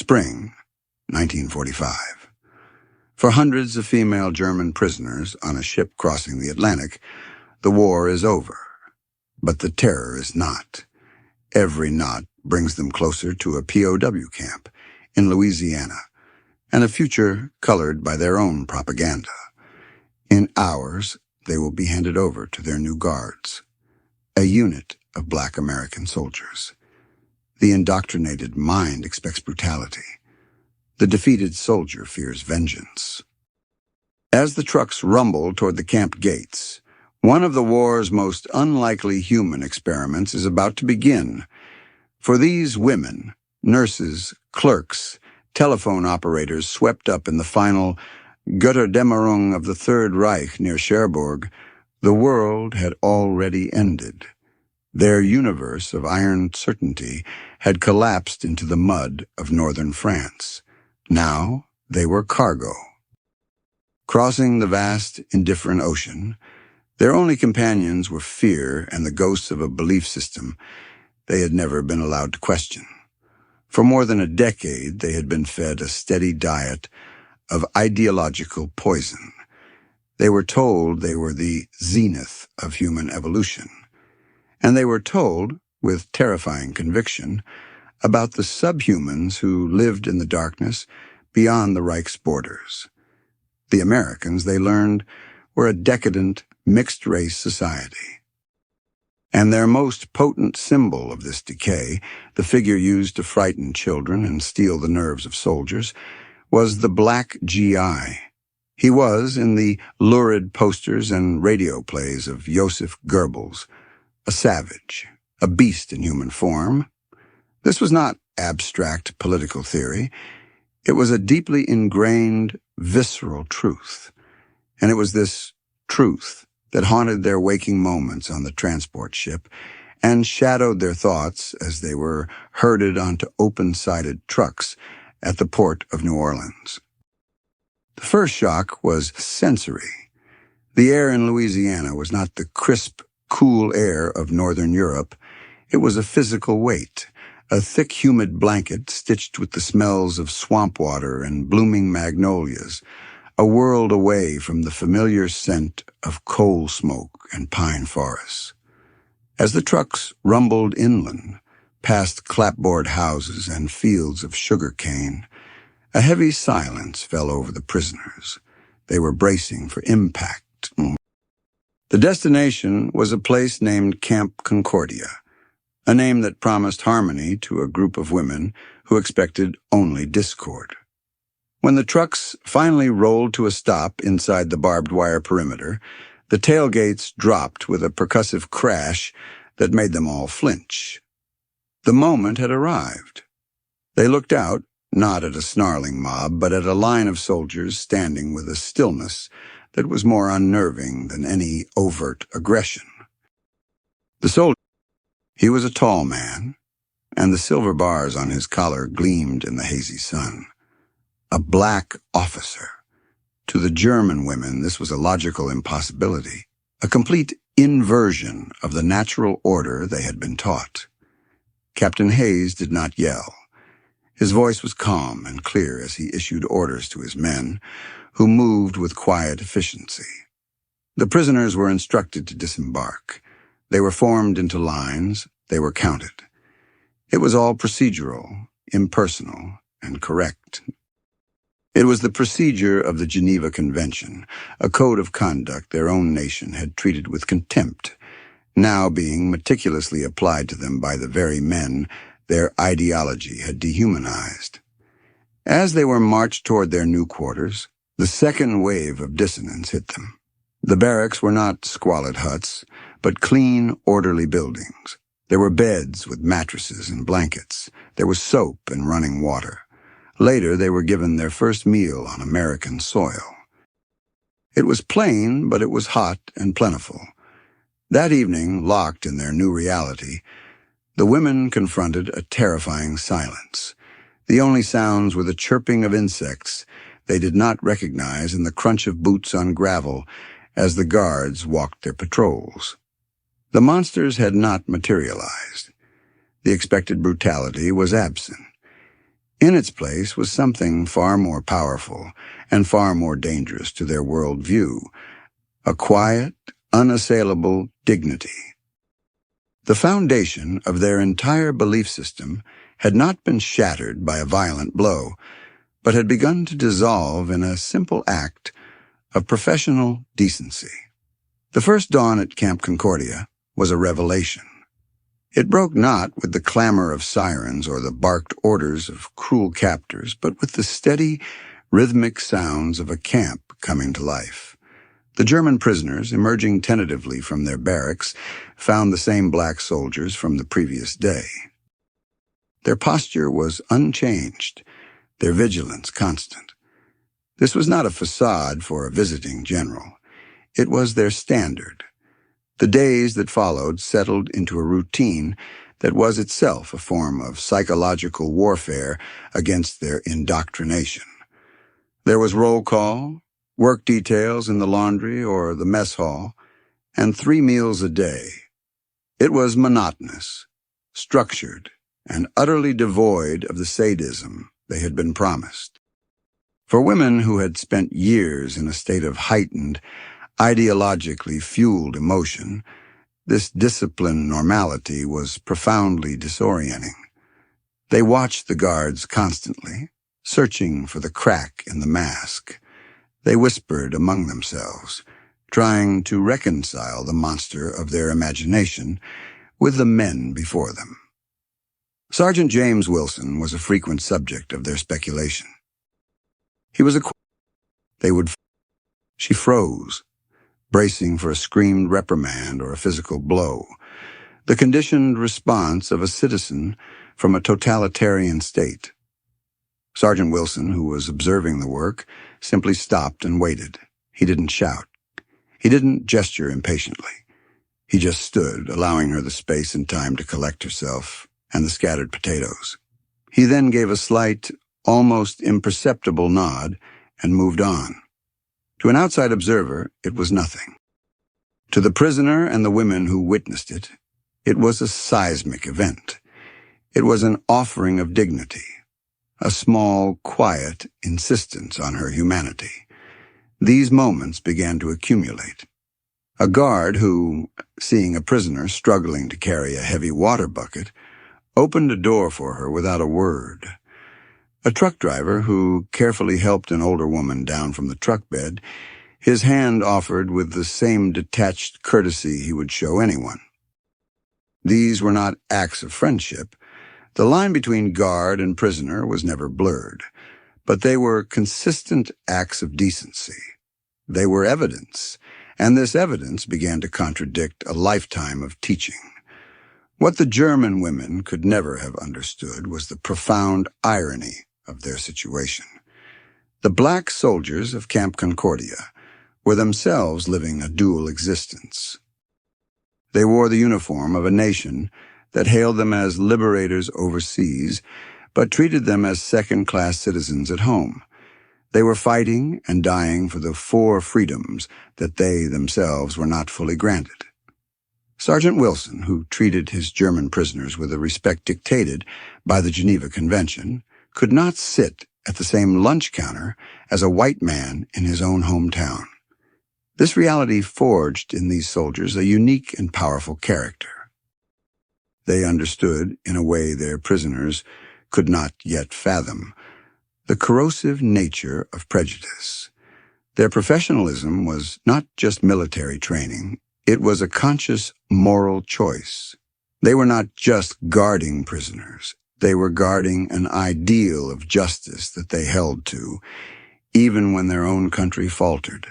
Spring, 1945. For hundreds of female German prisoners on a ship crossing the Atlantic, the war is over. But the terror is not. Every knot brings them closer to a POW camp in Louisiana, and a future colored by their own propaganda. In hours, they will be handed over to their new guards, a unit of Black American soldiers. The indoctrinated mind expects brutality. The defeated soldier fears vengeance. As the trucks rumble toward the camp gates, one of the war's most unlikely human experiments is about to begin. For these women, nurses, clerks, telephone operators swept up in the final Götterdämmerung of the Third Reich near Cherbourg, the world had already ended. Their universe of iron certainty had collapsed into the mud of northern France. Now they were cargo. Crossing the vast, indifferent ocean, their only companions were fear and the ghosts of a belief system they had never been allowed to question. For more than a decade, they had been fed a steady diet of ideological poison. They were told they were the zenith of human evolution. And they were told, with terrifying conviction, about the subhumans who lived in the darkness beyond the Reich's borders. The Americans, they learned, were a decadent, mixed-race society. And their most potent symbol of this decay, the figure used to frighten children and steal the nerves of soldiers, was the Black GI. He was, in the lurid posters and radio plays of Joseph Goebbels, a savage, a beast in human form. This was not abstract political theory. It was a deeply ingrained, visceral truth. And it was this truth that haunted their waking moments on the transport ship and shadowed their thoughts as they were herded onto open-sided trucks at the port of New Orleans. The first shock was sensory. The air in Louisiana was not the crisp, cool air of northern Europe. It was a physical weight, a thick, humid blanket stitched with the smells of swamp water and blooming magnolias, a world away from the familiar scent of coal smoke and pine forests. As the trucks rumbled inland, past clapboard houses and fields of sugar cane, a heavy silence fell over the prisoners. They were bracing for impact. The destination was a place named Camp Concordia, a name that promised harmony to a group of women who expected only discord. When the trucks finally rolled to a stop inside the barbed wire perimeter, the tailgates dropped with a percussive crash that made them all flinch. The moment had arrived. They looked out, not at a snarling mob, but at a line of soldiers standing with a stillness that was more unnerving than any overt aggression. The soldier, he was a tall man, and the silver bars on his collar gleamed in the hazy sun. A black officer. To the German women, this was a logical impossibility, a complete inversion of the natural order they had been taught. Captain Hayes did not yell. His voice was calm and clear as he issued orders to his men, who moved with quiet efficiency. The prisoners were instructed to disembark. They were formed into lines. They were counted. It was all procedural, impersonal, and correct. It was the procedure of the Geneva Convention, a code of conduct their own nation had treated with contempt, now being meticulously applied to them by the very men their ideology had dehumanized. As they were marched toward their new quarters, the second wave of dissonance hit them. The barracks were not squalid huts, but clean, orderly buildings. There were beds with mattresses and blankets. There was soap and running water. Later, they were given their first meal on American soil. It was plain, but it was hot and plentiful. That evening, locked in their new reality, the women confronted a terrifying silence. The only sounds were the chirping of insects they did not recognize and the crunch of boots on gravel as the guards walked their patrols. The monsters had not materialized. The expected brutality was absent. In its place was something far more powerful and far more dangerous to their worldview, a quiet, unassailable dignity. The foundation of their entire belief system had not been shattered by a violent blow, but had begun to dissolve in a simple act of professional decency. The first dawn at Camp Concordia was a revelation. It broke not with the clamor of sirens or the barked orders of cruel captors, but with the steady, rhythmic sounds of a camp coming to life. The German prisoners, emerging tentatively from their barracks, found the same black soldiers from the previous day. Their posture was unchanged, their vigilance constant. This was not a facade for a visiting general. It was their standard. The days that followed settled into a routine that was itself a form of psychological warfare against their indoctrination. There was roll call, work details in the laundry or the mess hall, and 3 meals a day. It was monotonous, structured, and utterly devoid of the sadism they had been promised. For women who had spent years in a state of heightened, ideologically fueled emotion, this disciplined normality was profoundly disorienting. They watched the guards constantly, searching for the crack in the mask. They whispered among themselves, trying to reconcile the monster of their imagination with the men before them. Sergeant James Wilson was a frequent subject of their speculation. He was She froze, bracing for a screamed reprimand or a physical blow, the conditioned response of a citizen from a totalitarian state. Sergeant Wilson, who was observing the work, simply stopped and waited. He didn't shout. He didn't gesture impatiently. He just stood, allowing her the space and time to collect herself and the scattered potatoes. He then gave a slight, almost imperceptible nod and moved on. To an outside observer, it was nothing. To the prisoner and the women who witnessed it, it was a seismic event. It was an offering of dignity, a small, quiet insistence on her humanity. These moments began to accumulate. A guard who, seeing a prisoner struggling to carry a heavy water bucket, opened a door for her without a word. A truck driver who carefully helped an older woman down from the truck bed, his hand offered with the same detached courtesy he would show anyone. These were not acts of friendship. The line between guard and prisoner was never blurred, but they were consistent acts of decency. They were evidence, and this evidence began to contradict a lifetime of teaching. What the German women could never have understood was the profound irony of their situation. The black soldiers of Camp Concordia were themselves living a dual existence. They wore the uniform of a nation that hailed them as liberators overseas, but treated them as second-class citizens at home. They were fighting and dying for the 4 freedoms that they themselves were not fully granted. Sergeant Wilson, who treated his German prisoners with a respect dictated by the Geneva Convention, could not sit at the same lunch counter as a white man in his own hometown. This reality forged in these soldiers a unique and powerful character. They understood, in a way their prisoners could not yet fathom, the corrosive nature of prejudice. Their professionalism was not just military training, it was a conscious moral choice. They were not just guarding prisoners, they were guarding an ideal of justice that they held to, even when their own country faltered.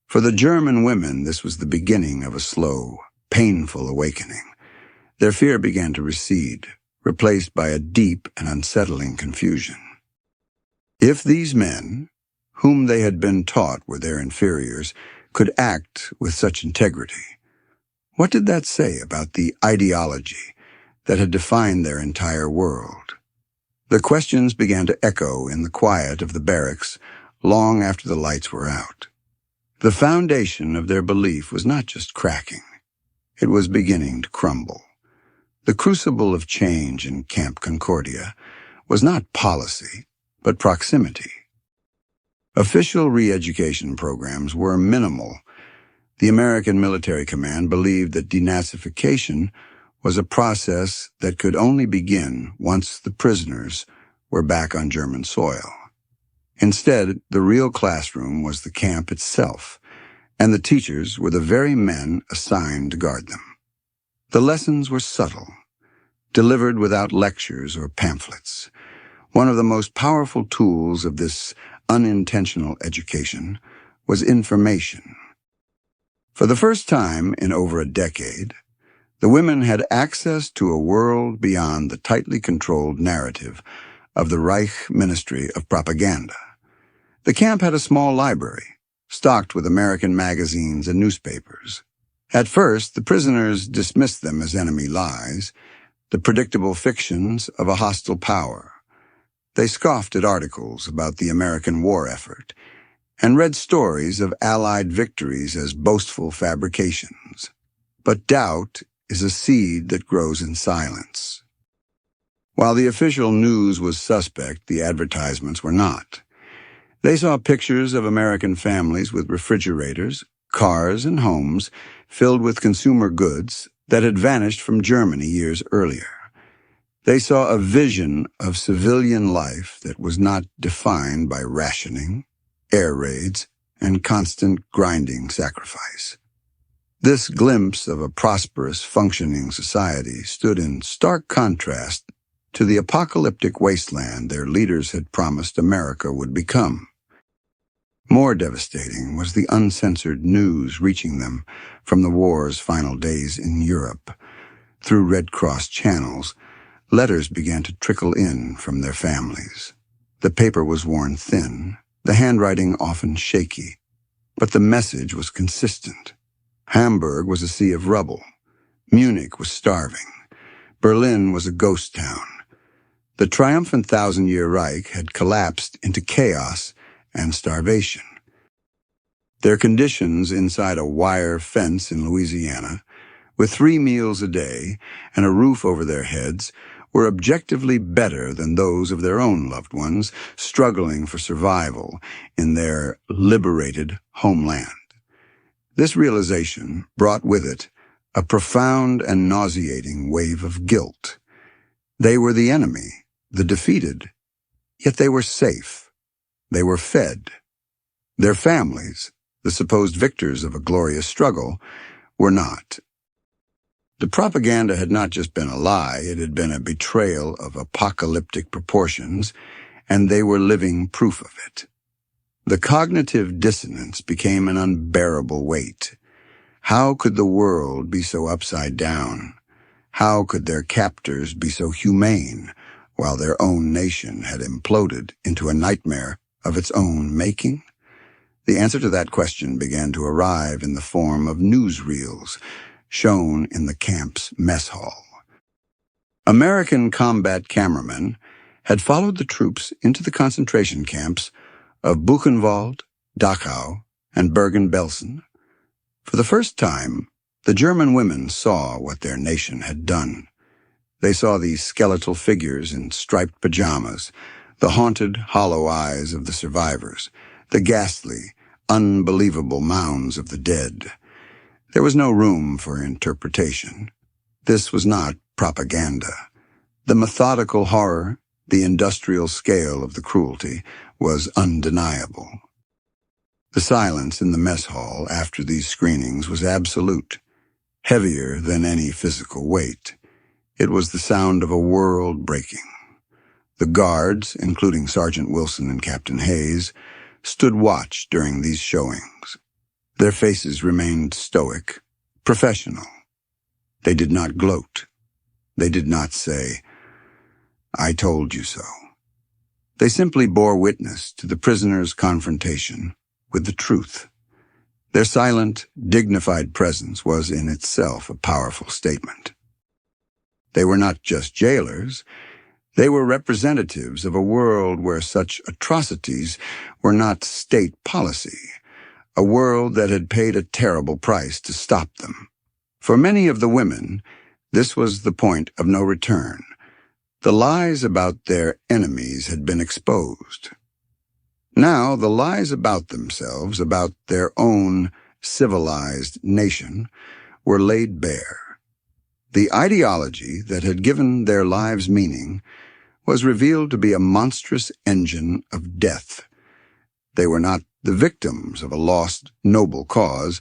For the German women, this was the beginning of a slow, painful awakening. Their fear began to recede, replaced by a deep and unsettling confusion. If these men, whom they had been taught were their inferiors, could act with such integrity, what did that say about the ideology that had defined their entire world? The questions began to echo in the quiet of the barracks long after the lights were out. The foundation of their belief was not just cracking, it was beginning to crumble. The crucible of change in Camp Concordia was not policy, but proximity. Official re-education programs were minimal. The American military command believed that denazification was a process that could only begin once the prisoners were back on German soil. Instead, the real classroom was the camp itself, and the teachers were the very men assigned to guard them. The lessons were subtle, delivered without lectures or pamphlets. One of the most powerful tools of this unintentional education was information. For the first time in over a decade, the women had access to a world beyond the tightly controlled narrative of the Reich Ministry of Propaganda. The camp had a small library, stocked with American magazines and newspapers. At first, the prisoners dismissed them as enemy lies, the predictable fictions of a hostile power. They scoffed at articles about the American war effort and read stories of Allied victories as boastful fabrications. But doubt is a seed that grows in silence. While the official news was suspect, the advertisements were not. They saw pictures of American families with refrigerators, cars, and homes filled with consumer goods that had vanished from Germany years earlier. They saw a vision of civilian life that was not defined by rationing, air raids, and constant grinding sacrifice. This glimpse of a prosperous, functioning society stood in stark contrast to the apocalyptic wasteland their leaders had promised America would become. More devastating was the uncensored news reaching them from the war's final days in Europe. Through Red Cross channels, letters began to trickle in from their families. The paper was worn thin, the handwriting often shaky, but the message was consistent. Hamburg was a sea of rubble. Munich was starving. Berlin was a ghost town. The triumphant thousand-year Reich had collapsed into chaos and starvation. Their conditions inside a wire fence in Louisiana, with 3 meals a day and a roof over their heads, were objectively better than those of their own loved ones struggling for survival in their liberated homeland. This realization brought with it a profound and nauseating wave of guilt. They were the enemy, the defeated, yet they were safe. They were fed. Their families, the supposed victors of a glorious struggle, were not. The propaganda had not just been a lie, it had been a betrayal of apocalyptic proportions, and they were living proof of it. The cognitive dissonance became an unbearable weight. How could the world be so upside down? How could their captors be so humane, while their own nation had imploded into a nightmare of its own making? The answer to that question began to arrive in the form of newsreels shown in the camp's mess hall. American combat cameramen had followed the troops into the concentration camps of Buchenwald, Dachau, and Bergen-Belsen. For the first time, the German women saw what their nation had done. They saw these skeletal figures in striped pajamas, the haunted, hollow eyes of the survivors, the ghastly, unbelievable mounds of the dead. There was no room for interpretation. This was not propaganda. The methodical horror, the industrial scale of the cruelty, was undeniable. The silence in the mess hall after these screenings was absolute, heavier than any physical weight. It was the sound of a world breaking. The guards, including Sergeant Wilson and Captain Hayes, stood watch during these showings. Their faces remained stoic, professional. They did not gloat. They did not say, "I told you so." They simply bore witness to the prisoners' confrontation with the truth. Their silent, dignified presence was in itself a powerful statement. They were not just jailers. They were representatives of a world where such atrocities were not state policy, a world that had paid a terrible price to stop them. For many of the women, this was the point of no return. The lies about their enemies had been exposed. Now the lies about themselves, about their own civilized nation, were laid bare. The ideology that had given their lives meaning was revealed to be a monstrous engine of death. They were not the victims of a lost, noble cause.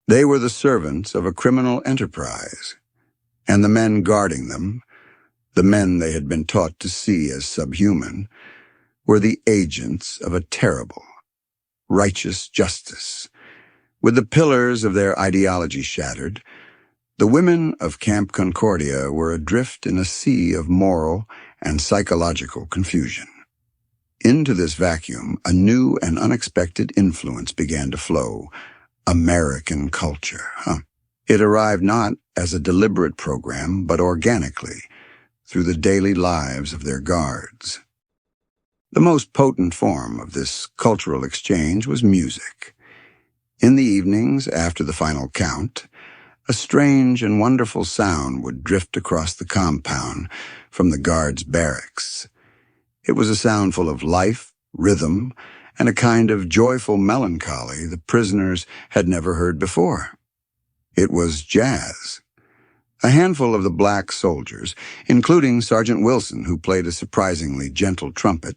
They were the servants of a criminal enterprise, and the men guarding them, the men they had been taught to see as subhuman, were the agents of a terrible, righteous justice. With the pillars of their ideology shattered, the women of Camp Concordia were adrift in a sea of moral and psychological confusion. Into this vacuum, a new and unexpected influence began to flow: American culture. It arrived not as a deliberate program, but organically, through the daily lives of their guards. The most potent form of this cultural exchange was music. In the evenings, after the final count, a strange and wonderful sound would drift across the compound from the guards' barracks. It was a sound full of life, rhythm, and a kind of joyful melancholy the prisoners had never heard before. It was jazz. A handful of the black soldiers, including Sergeant Wilson, who played a surprisingly gentle trumpet,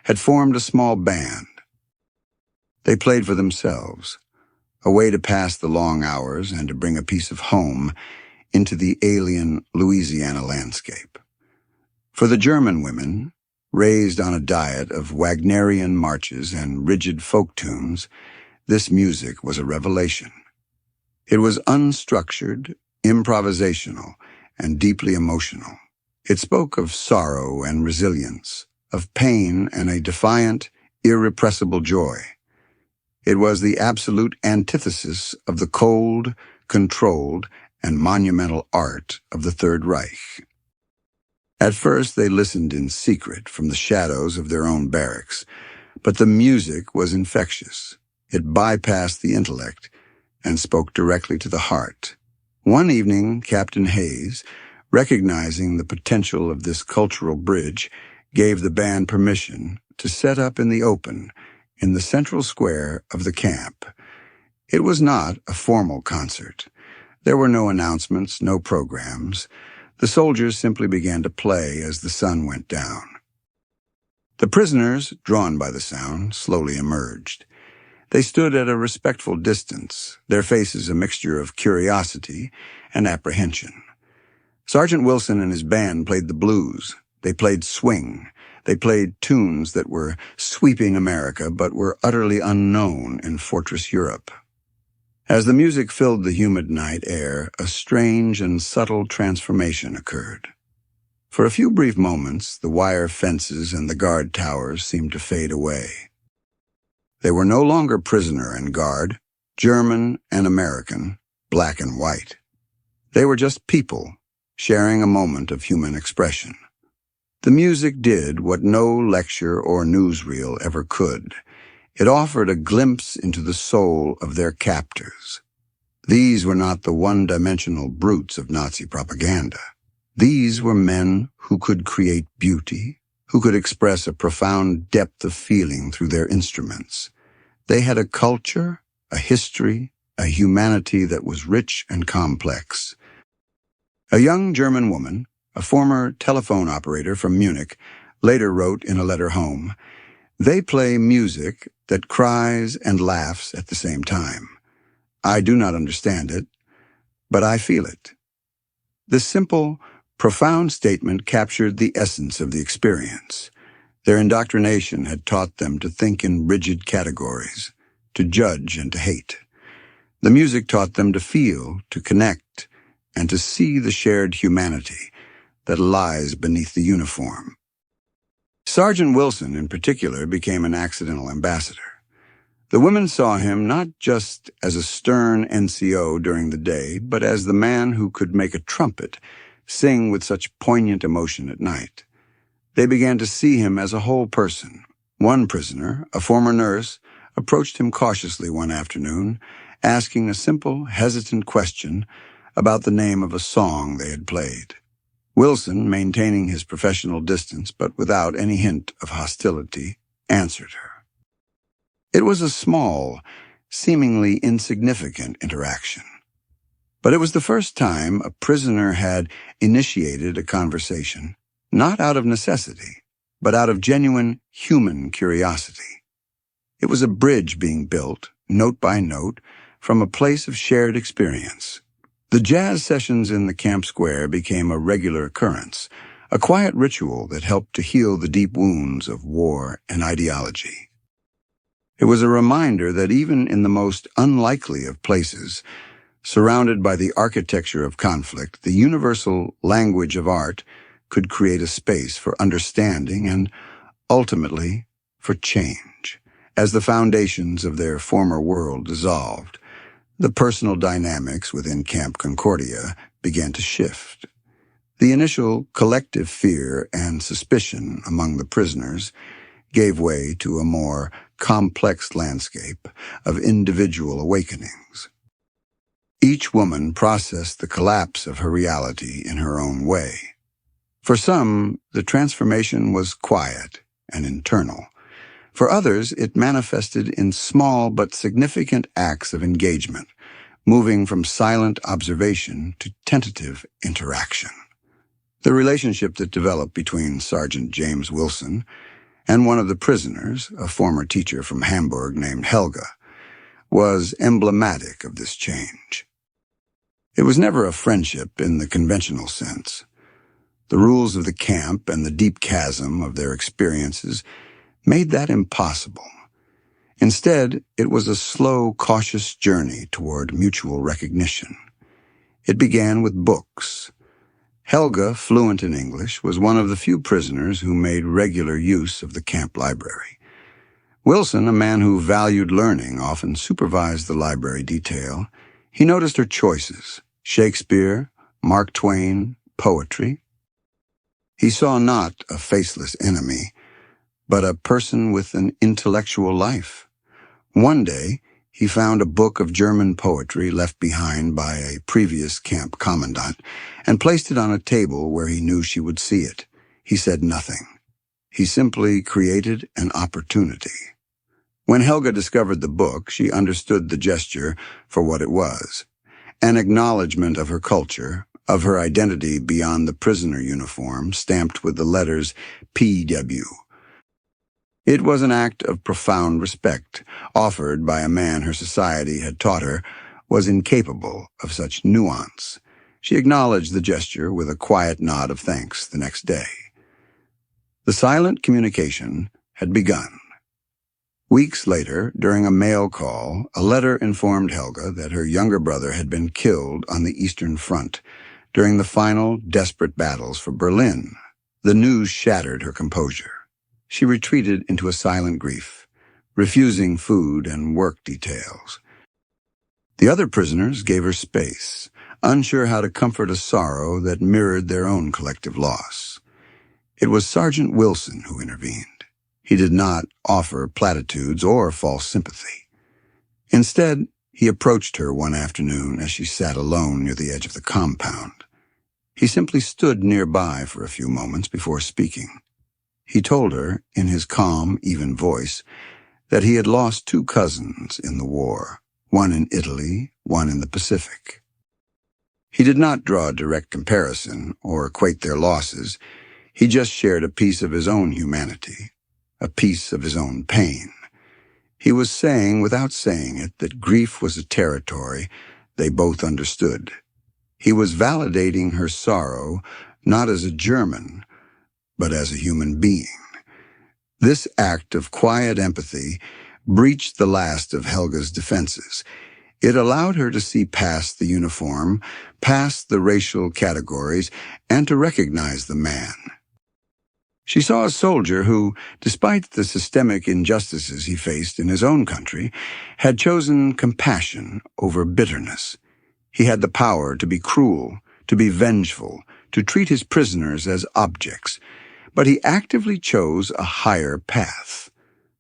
had formed a small band. They played for themselves, a way to pass the long hours and to bring a piece of home into the alien Louisiana landscape. For the German women, raised on a diet of Wagnerian marches and rigid folk tunes, this music was a revelation. It was unstructured, improvisational, and deeply emotional. It spoke of sorrow and resilience, of pain and a defiant, irrepressible joy. It was the absolute antithesis of the cold, controlled, and monumental art of the Third Reich. At first they listened in secret from the shadows of their own barracks, but the music was infectious. It bypassed the intellect and spoke directly to the heart. One evening, Captain Hayes, recognizing the potential of this cultural bridge, gave the band permission to set up in the open in the central square of the camp. It was not a formal concert. There were no announcements, no programs. The soldiers simply began to play as the sun went down. The prisoners, drawn by the sound, slowly emerged. They stood at a respectful distance, their faces a mixture of curiosity and apprehension. Sergeant Wilson and his band played the blues. They played swing. They played tunes that were sweeping America but were utterly unknown in Fortress Europe. As the music filled the humid night air, a strange and subtle transformation occurred. For a few brief moments, the wire fences and the guard towers seemed to fade away. They were no longer prisoner and guard, German and American, black and white. They were just people, sharing a moment of human expression. The music did what no lecture or newsreel ever could. It offered a glimpse into the soul of their captors. These were not the one-dimensional brutes of Nazi propaganda. These were men who could create beauty, who could express a profound depth of feeling through their instruments. They had a culture, a history, a humanity that was rich and complex. A young German woman, a former telephone operator from Munich, later wrote in a letter home, "They play music that cries and laughs at the same time. I do not understand it, but I feel it." This simple, profound statement captured the essence of the experience. Their indoctrination had taught them to think in rigid categories, to judge and to hate. The music taught them to feel, to connect, and to see the shared humanity that lies beneath the uniform. Sergeant Wilson, in particular, became an accidental ambassador. The women saw him not just as a stern NCO during the day, but as the man who could make a trumpet sing with such poignant emotion at night. They began to see him as a whole person. One prisoner, a former nurse, approached him cautiously one afternoon, asking a simple, hesitant question about the name of a song they had played. Wilson, maintaining his professional distance but without any hint of hostility, answered her. It was a small, seemingly insignificant interaction, but it was the first time a prisoner had initiated a conversation, not out of necessity, but out of genuine human curiosity. It was a bridge being built, note by note, from a place of shared experience. The jazz sessions in the camp square became a regular occurrence, a quiet ritual that helped to heal the deep wounds of war and ideology. It was a reminder that even in the most unlikely of places, surrounded by the architecture of conflict, the universal language of art could create a space for understanding and, ultimately, for change. As the foundations of their former world dissolved, the personal dynamics within Camp Concordia began to shift. The initial collective fear and suspicion among the prisoners gave way to a more complex landscape of individual awakenings. Each woman processed the collapse of her reality in her own way. For some, the transformation was quiet and internal. For others, it manifested in small but significant acts of engagement, moving from silent observation to tentative interaction. The relationship that developed between Sergeant James Wilson and one of the prisoners, a former teacher from Hamburg named Helga, was emblematic of this change. It was never a friendship in the conventional sense. The rules of the camp and the deep chasm of their experiences made that impossible. Instead, it was a slow, cautious journey toward mutual recognition. It began with books. Helga, fluent in English, was one of the few prisoners who made regular use of the camp library. Wilson, a man who valued learning, often supervised the library detail. He noticed her choices: Shakespeare, Mark Twain, poetry. He saw not a faceless enemy, but a person with an intellectual life. One day, he found a book of German poetry left behind by a previous camp commandant and placed it on a table where he knew she would see it. He said nothing. He simply created an opportunity. When Helga discovered the book, she understood the gesture for what it was: an acknowledgement of her culture, of her identity beyond the prisoner uniform stamped with the letters PW. It was an act of profound respect, offered by a man her society had taught her was incapable of such nuance. She acknowledged the gesture with a quiet nod of thanks the next day. The silent communication had begun. Weeks later, during a mail call, a letter informed Helga that her younger brother had been killed on the Eastern Front during the final, desperate battles for Berlin. The news shattered her composure. She retreated into a silent grief, refusing food and work details. The other prisoners gave her space, unsure how to comfort a sorrow that mirrored their own collective loss. It was Sergeant Wilson who intervened. He did not offer platitudes or false sympathy. Instead, he approached her one afternoon as she sat alone near the edge of the compound. He simply stood nearby for a few moments before speaking. He told her, in his calm, even voice, that he had lost 2 cousins in the war, one in Italy, one in the Pacific. He did not draw a direct comparison or equate their losses. He just shared a piece of his own humanity, a piece of his own pain. He was saying, without saying it, that grief was a territory they both understood. He was validating her sorrow, not as a German, but as a human being. This act of quiet empathy breached the last of Helga's defenses. It allowed her to see past the uniform, past the racial categories, and to recognize the man. She saw a soldier who, despite the systemic injustices he faced in his own country, had chosen compassion over bitterness. He had the power to be cruel, to be vengeful, to treat his prisoners as objects, but he actively chose a higher path.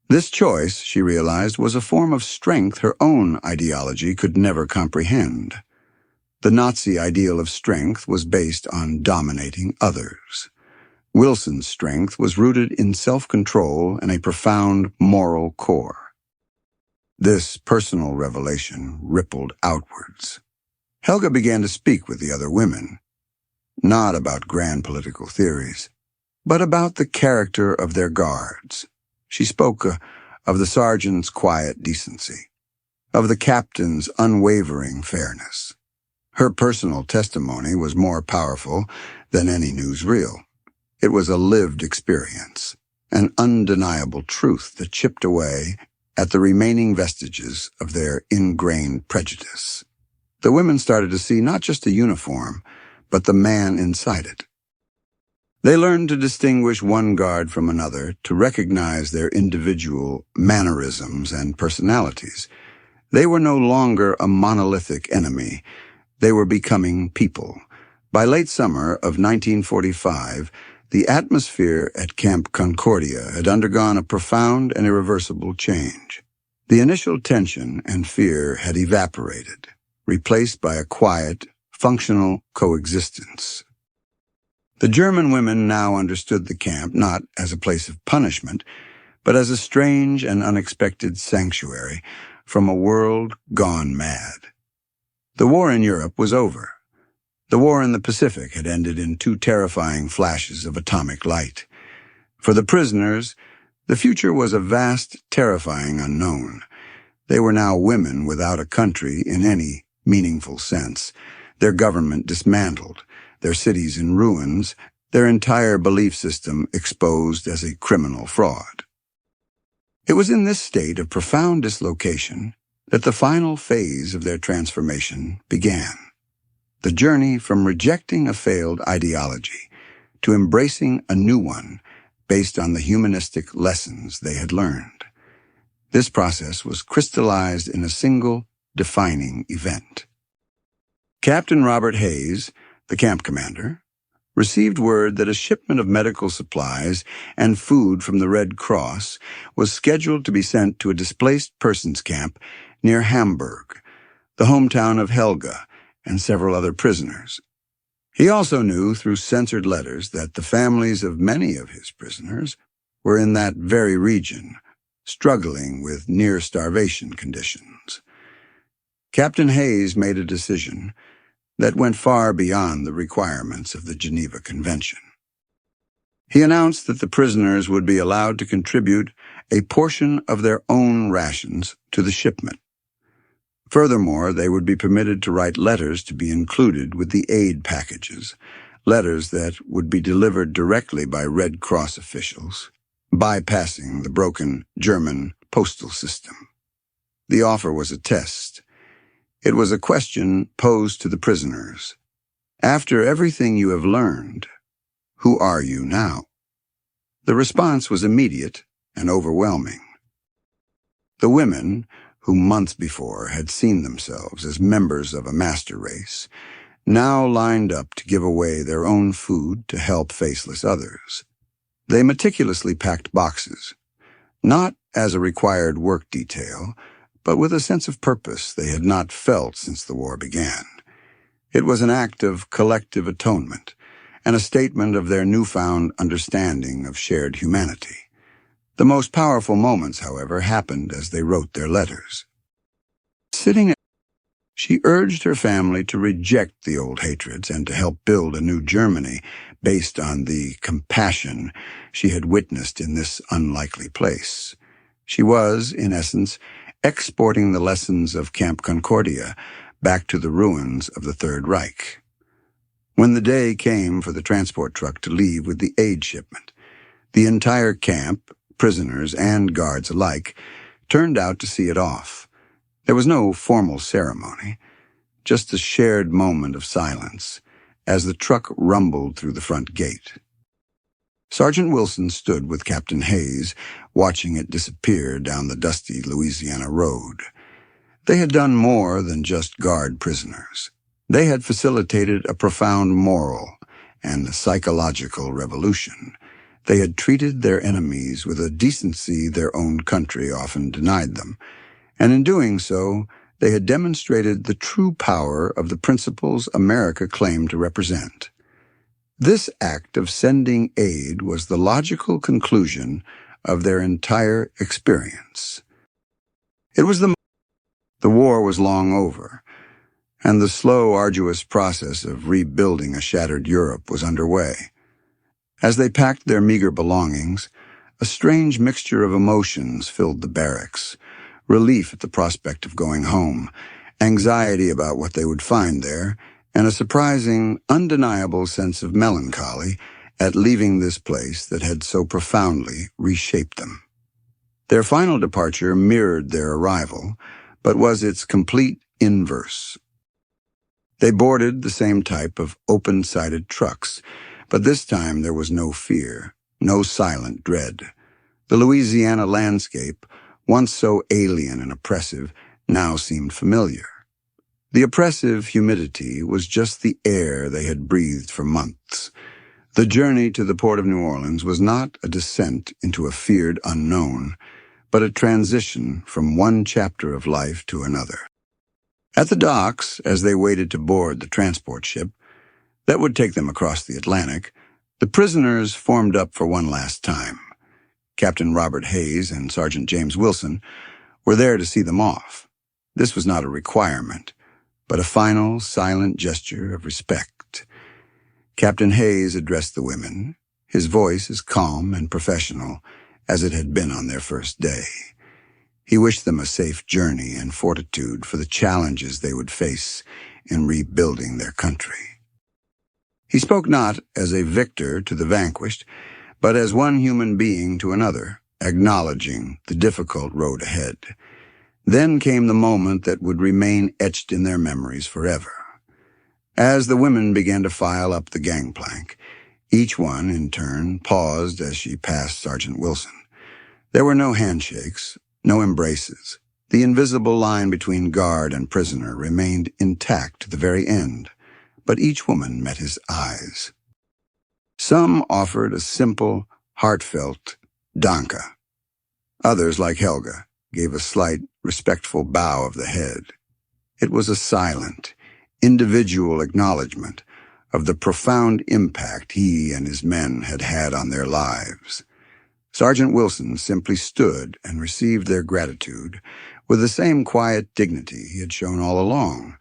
This choice, she realized, was a form of strength her own ideology could never comprehend. The Nazi ideal of strength was based on dominating others. Wilson's strength was rooted in self-control and a profound moral core. This personal revelation rippled outwards. Helga began to speak with the other women, not about grand political theories, but about the character of their guards. She spoke of the sergeant's quiet decency, of the captain's unwavering fairness. Her personal testimony was more powerful than any newsreel. It was a lived experience, an undeniable truth that chipped away at the remaining vestiges of their ingrained prejudice. The women started to see not just a uniform, but the man inside it. They learned to distinguish one guard from another, to recognize their individual mannerisms and personalities. They were no longer a monolithic enemy. They were becoming people. By late summer of 1945, the atmosphere at Camp Concordia had undergone a profound and irreversible change. The initial tension and fear had evaporated, replaced by a quiet, functional coexistence. The German women now understood the camp not as a place of punishment, but as a strange and unexpected sanctuary from a world gone mad. The war in Europe was over. The war in the Pacific had ended in 2 terrifying flashes of atomic light. For the prisoners, the future was a vast, terrifying unknown. They were now women without a country in any meaningful sense, their government dismantled, their cities in ruins, their entire belief system exposed as a criminal fraud. It was in this state of profound dislocation that the final phase of their transformation began. The journey from rejecting a failed ideology to embracing a new one based on the humanistic lessons they had learned. This process was crystallized in a single, defining event. Captain Robert Hayes, the camp commander, received word that a shipment of medical supplies and food from the Red Cross was scheduled to be sent to a displaced persons camp near Hamburg, the hometown of Helga and several other prisoners. He also knew through censored letters that the families of many of his prisoners were in that very region, struggling with near-starvation conditions. Captain Hayes made a decision that went far beyond the requirements of the Geneva Convention. He announced that the prisoners would be allowed to contribute a portion of their own rations to the shipment. Furthermore, they would be permitted to write letters to be included with the aid packages, letters that would be delivered directly by Red Cross officials, bypassing the broken German postal system. The offer was a test. It was a question posed to the prisoners. After everything you have learned, who are you now? The response was immediate and overwhelming. The women, who months before had seen themselves as members of a master race, now lined up to give away their own food to help faceless others. They meticulously packed boxes, not as a required work detail, but with a sense of purpose they had not felt since the war began. It was an act of collective atonement, and a statement of their newfound understanding of shared humanity. The most powerful moments, however, happened as they wrote their letters. She urged her family to reject the old hatreds and to help build a new Germany based on the compassion she had witnessed in this unlikely place. She was, in essence, exporting the lessons of Camp Concordia back to the ruins of the Third Reich. When the day came for the transport truck to leave with the aid shipment, the entire camp, prisoners and guards alike, turned out to see it off. There was no formal ceremony, just a shared moment of silence as the truck rumbled through the front gate. Sergeant Wilson stood with Captain Hayes, watching it disappear down the dusty Louisiana road. They had done more than just guard prisoners. They had facilitated a profound moral and psychological revolution. They had treated their enemies with a decency their own country often denied them, and in doing so, they had demonstrated the true power of the principles America claimed to represent. This act of sending aid was the logical conclusion of their entire experience. The war was long over, and the slow, arduous process of rebuilding a shattered Europe was underway. As they packed their meager belongings, a strange mixture of emotions filled the barracks: relief at the prospect of going home, anxiety about what they would find there, and a surprising, undeniable sense of melancholy at leaving this place that had so profoundly reshaped them. Their final departure mirrored their arrival, but was its complete inverse. They boarded the same type of open-sided trucks, but this time there was no fear, no silent dread. The Louisiana landscape, once so alien and oppressive, now seemed familiar. The oppressive humidity was just the air they had breathed for months. The journey to the port of New Orleans was not a descent into a feared unknown, but a transition from one chapter of life to another. At the docks, as they waited to board the transport ship that would take them across the Atlantic, the prisoners formed up for one last time. Captain Robert Hayes and Sergeant James Wilson were there to see them off. This was not a requirement, but a final, silent gesture of respect. Captain Hayes addressed the women, his voice as calm and professional as it had been on their first day. He wished them a safe journey and fortitude for the challenges they would face in rebuilding their country. He spoke not as a victor to the vanquished, but as one human being to another, acknowledging the difficult road ahead. Then came the moment that would remain etched in their memories forever. As the women began to file up the gangplank, each one, in turn, paused as she passed Sergeant Wilson. There were no handshakes, no embraces. The invisible line between guard and prisoner remained intact to the very end, but each woman met his eyes. Some offered a simple, heartfelt "Danke." Others, like Helga, gave a slight, respectful bow of the head. It was a silent, individual acknowledgement of the profound impact he and his men had had on their lives. Sergeant Wilson simply stood and received their gratitude with the same quiet dignity he had shown all along.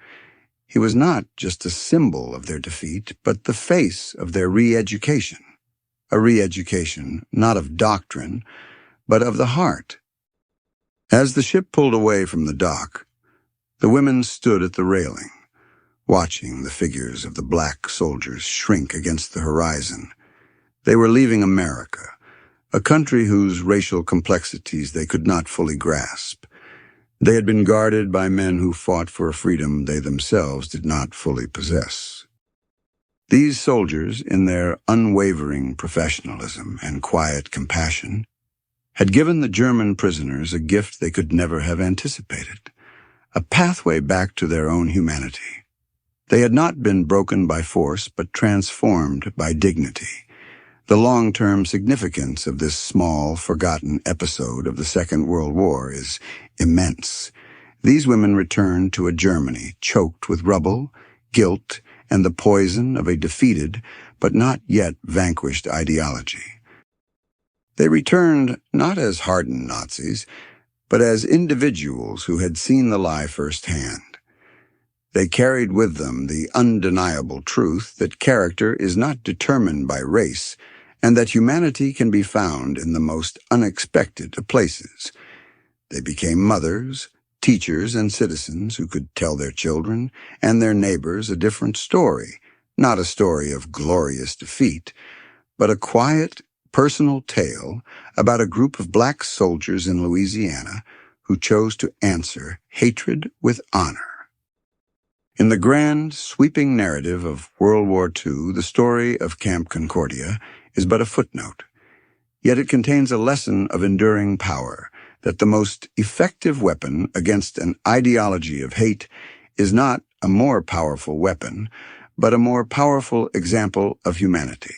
He was not just a symbol of their defeat, but the face of their re-education. A re-education not of doctrine, but of the heart. As the ship pulled away from the dock, the women stood at the railing, watching the figures of the black soldiers shrink against the horizon. They were leaving America, a country whose racial complexities they could not fully grasp. They had been guarded by men who fought for a freedom they themselves did not fully possess. These soldiers, in their unwavering professionalism and quiet compassion, had given the German prisoners a gift they could never have anticipated, a pathway back to their own humanity. They had not been broken by force, but transformed by dignity. The long-term significance of this small, forgotten episode of the Second World War is immense. These women returned to a Germany choked with rubble, guilt, and the poison of a defeated but not yet vanquished ideology. They returned not as hardened Nazis, but as individuals who had seen the lie firsthand. They carried with them the undeniable truth that character is not determined by race, and that humanity can be found in the most unexpected of places. They became mothers, teachers, and citizens who could tell their children and their neighbors a different story, not a story of glorious defeat, but a quiet, personal tale about a group of black soldiers in Louisiana who chose to answer hatred with honor. In the grand, sweeping narrative of World War II, the story of Camp Concordia is but a footnote. Yet it contains a lesson of enduring power, that the most effective weapon against an ideology of hate is not a more powerful weapon, but a more powerful example of humanity.